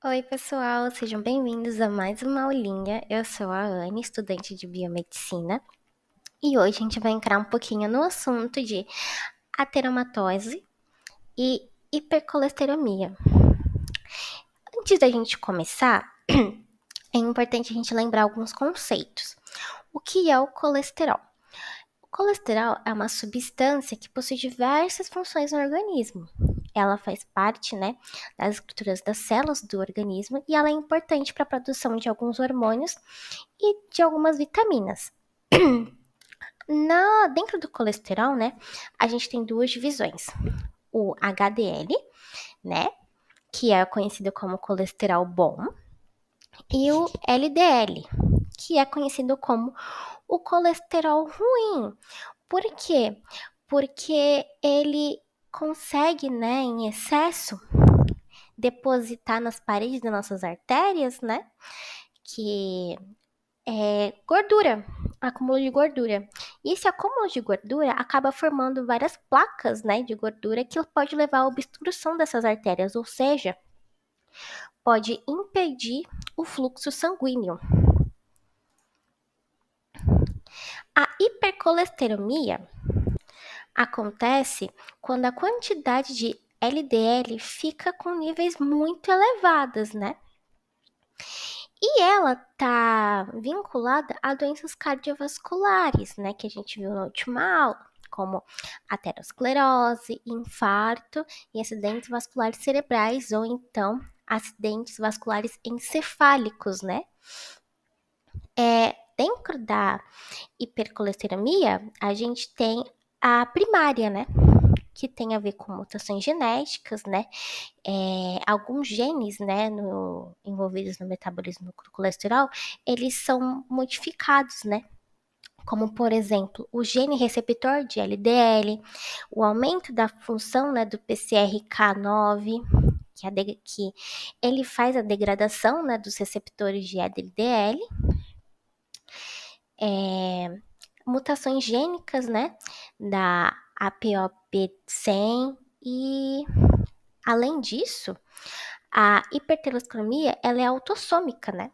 Oi, pessoal, sejam bem-vindos a mais uma aulinha. Eu sou a Anne, estudante de biomedicina, e hoje a gente vai entrar um pouquinho no assunto de ateromatose e hipercolesterolemia. Antes da gente começar, é importante a gente lembrar alguns conceitos. O que é o colesterol? O colesterol é uma substância que possui diversas funções no organismo. Ela faz parte, das estruturas das células do organismo e ela é importante para a produção de alguns hormônios e de algumas vitaminas. Dentro do colesterol, a gente tem duas divisões. O HDL, né, que é conhecido como colesterol bom, e o LDL, que é conhecido como o colesterol ruim. Por quê? Porque ele consegue, em excesso, depositar nas paredes das nossas artérias, que é gordura, acúmulo de gordura. E esse acúmulo de gordura acaba formando várias placas, de gordura que pode levar à obstrução dessas artérias, ou seja, pode impedir o fluxo sanguíneo. A hipercolesterolemia acontece quando a quantidade de LDL fica com níveis muito elevados, E ela tá vinculada a doenças cardiovasculares, que a gente viu na última aula, como aterosclerose, infarto e acidentes vasculares cerebrais, ou então acidentes vasculares encefálicos, Dentro da hipercolesterolemia, a gente tem a primária, que tem a ver com mutações genéticas, alguns genes, envolvidos no metabolismo do colesterol, eles são modificados, como, por exemplo, o gene receptor de LDL, o aumento da função, do PCRK9, que ele faz a degradação, dos receptores de LDL, mutações gênicas, da APOP100 e, além disso, a hiperteloscromia, ela é autossômica,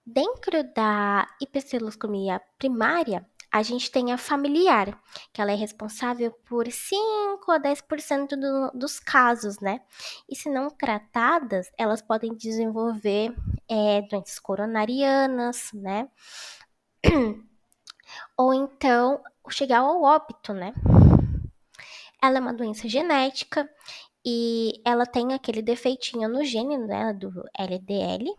Dentro da hiperteloscomia primária, a gente tem a familiar, que ela é responsável por 5 a 10% dos casos, E se não tratadas, elas podem desenvolver doenças coronarianas, Ou então chegar ao óbito, Ela é uma doença genética e ela tem aquele defeitinho no gene, do LDL,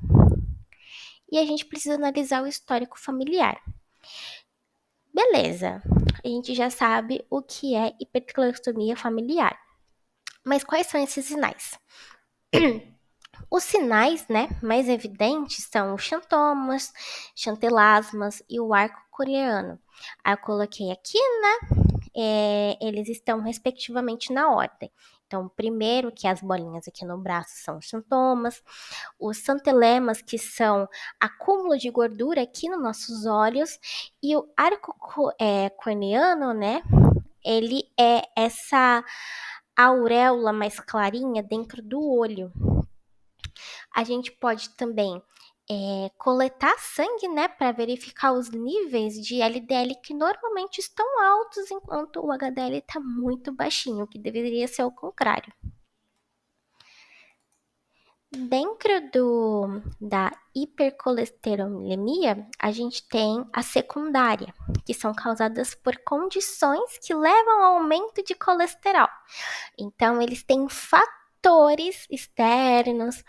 e a gente precisa analisar o histórico familiar. Beleza, a gente já sabe o que é hipercolesterolemia familiar. Mas quais são esses sinais? Os sinais, mais evidentes são os xantomas, xantelasmas e o arco coreano. Aí eu coloquei aqui, eles estão respectivamente na ordem. Então, o primeiro, que é as bolinhas aqui no braço, são os sintomas. Os santelemas, que são acúmulo de gordura aqui nos nossos olhos. E o arco corneano, ele é essa auréola mais clarinha dentro do olho. A gente pode também coletar sangue, para verificar os níveis de LDL que normalmente estão altos, enquanto o HDL está muito baixinho, que deveria ser o contrário. Dentro da hipercolesterolemia, a gente tem a secundária, que são causadas por condições que levam ao aumento de colesterol. Então, eles têm fatores externos,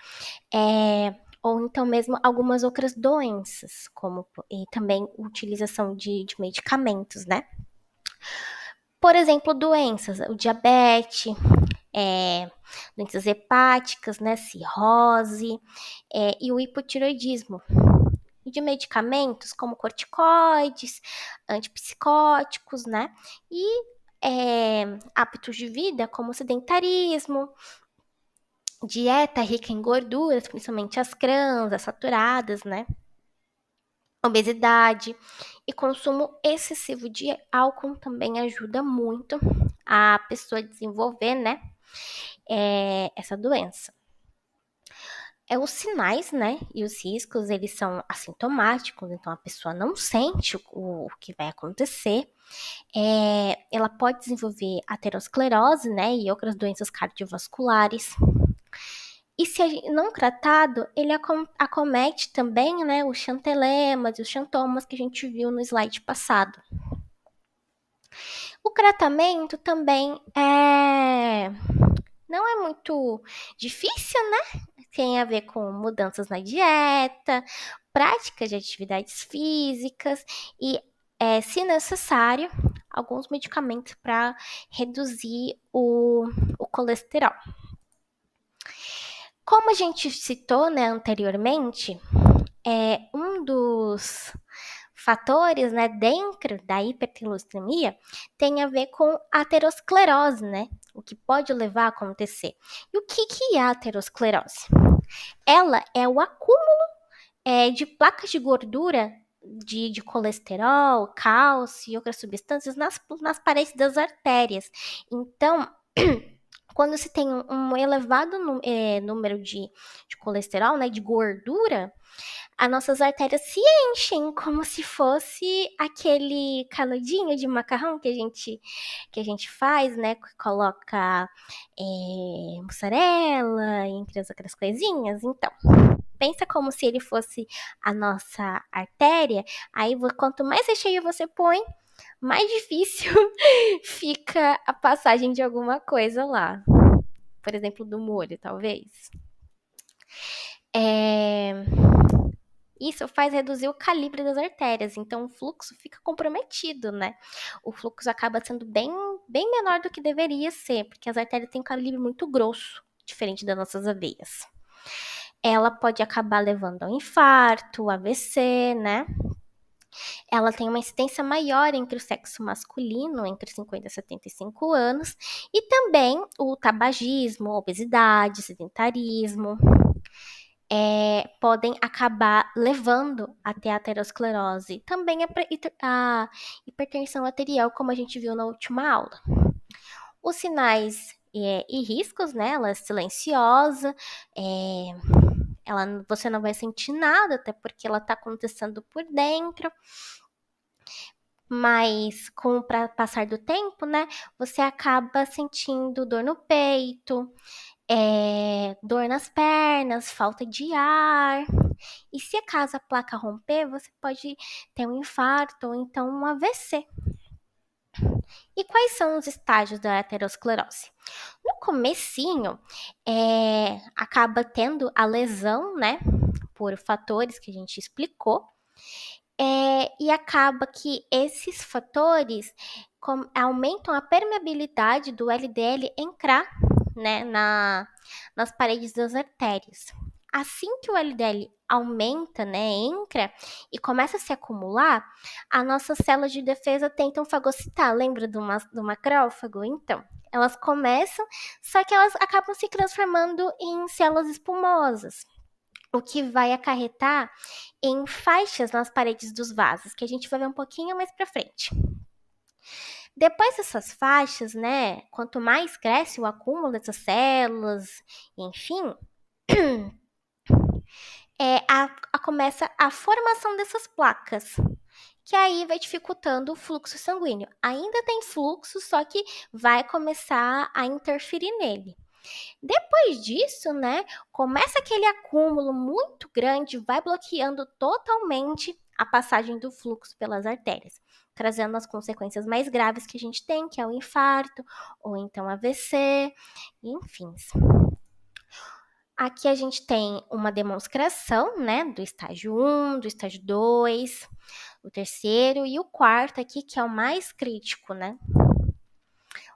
ou então mesmo algumas outras doenças, como e também utilização de medicamentos, Por exemplo, doenças, o diabetes, doenças hepáticas, cirrose, e o hipotiroidismo. E de medicamentos como corticoides, antipsicóticos, E hábitos de vida como sedentarismo, dieta rica em gorduras, principalmente as crãs, as saturadas, Obesidade e consumo excessivo de álcool também ajuda muito a pessoa a desenvolver, essa doença. Os sinais, né, e os riscos, eles são assintomáticos, então a pessoa não sente o que vai acontecer. Ela pode desenvolver aterosclerose, né, e outras doenças cardiovasculares. E se não tratado, ele acomete também, né, os xantelemas e os xantomas que a gente viu no slide passado. O tratamento também não é muito difícil, né? Tem a ver com mudanças na dieta, práticas de atividades físicas e, se necessário, alguns medicamentos para reduzir o colesterol. Como a gente citou, né, anteriormente, um dos fatores, né, dentro da hiperglicemia tem a ver com a aterosclerose, né? O que pode levar a acontecer. E o que é a aterosclerose? Ela é o acúmulo de placas de gordura de colesterol, cálcio e outras substâncias nas paredes das artérias. Então, quando se tem um elevado número de colesterol, né, de gordura, as nossas artérias se enchem como se fosse aquele canudinho de macarrão que a gente faz, né? Que coloca mussarela, entre as outras coisinhas. Então, pensa como se ele fosse a nossa artéria. Aí, quanto mais recheio você põe, mais difícil fica a passagem de alguma coisa lá. Por exemplo, do molho, talvez. Isso faz reduzir o calibre das artérias, então o fluxo fica comprometido, né? O fluxo acaba sendo bem, bem menor do que deveria ser, porque as artérias têm um calibre muito grosso, diferente das nossas veias. Ela pode acabar levando ao infarto, AVC, né? Ela tem uma incidência maior entre o sexo masculino, entre 50 e 75 anos, e também o tabagismo, obesidade, sedentarismo. Podem acabar levando até a aterosclerose. Também a hipertensão arterial, como a gente viu na última aula. Os sinais e riscos, né? Ela é silenciosa, você não vai sentir nada, até porque ela está acontecendo por dentro. Mas com o passar do tempo, né? Você acaba sentindo dor no peito, dor nas pernas, falta de ar. E se acaso a placa romper, você pode ter um infarto ou então um AVC. E quais são os estágios da aterosclerose? No comecinho, acaba tendo a lesão, né, por fatores que a gente explicou, e acaba que esses fatores aumentam a permeabilidade do LDL entrar, né, nas paredes das artérias. Assim que o LDL aumenta, né, entra e começa a se acumular, as nossas células de defesa tentam fagocitar. Lembra do macrófago? Então, elas começam, só que elas acabam se transformando em células espumosas, o que vai acarretar em faixas nas paredes dos vasos, que a gente vai ver um pouquinho mais para frente. Depois dessas faixas, né, quanto mais cresce o acúmulo dessas células, enfim, começa a formação dessas placas, que aí vai dificultando o fluxo sanguíneo. Ainda tem fluxo, só que vai começar a interferir nele. Depois disso, né, começa aquele acúmulo muito grande, vai bloqueando totalmente a passagem do fluxo pelas artérias, trazendo as consequências mais graves que a gente tem, que é o infarto, ou então AVC, enfim. Aqui a gente tem uma demonstração, né, do estágio 1, do estágio 2, o terceiro e o quarto aqui, que é o mais crítico, né?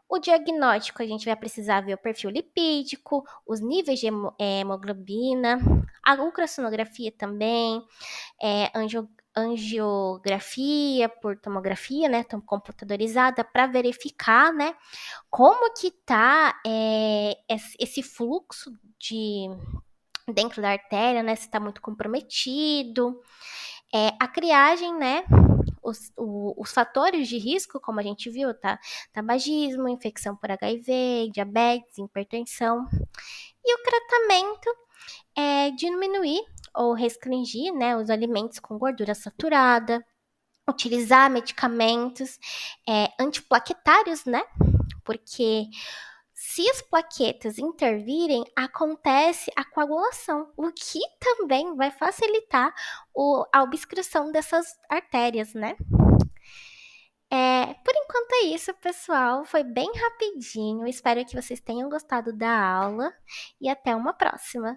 O diagnóstico, a gente vai precisar ver o perfil lipídico, os níveis de hemoglobina, a ultrassonografia também, angiografia por tomografia, né, computadorizada, para verificar, né, como que tá esse fluxo dentro da artéria, né, se está muito comprometido. A triagem, né, os fatores de risco, como a gente viu, tá? Tabagismo, infecção por HIV, diabetes, hipertensão. E o tratamento é diminuir ou restringir, né, os alimentos com gordura saturada, utilizar medicamentos antiplaquetários, né? Porque se as plaquetas intervirem, acontece a coagulação, o que também vai facilitar a obstrução dessas artérias, né? Por enquanto é isso, pessoal. Foi bem rapidinho. Espero que vocês tenham gostado da aula e até uma próxima.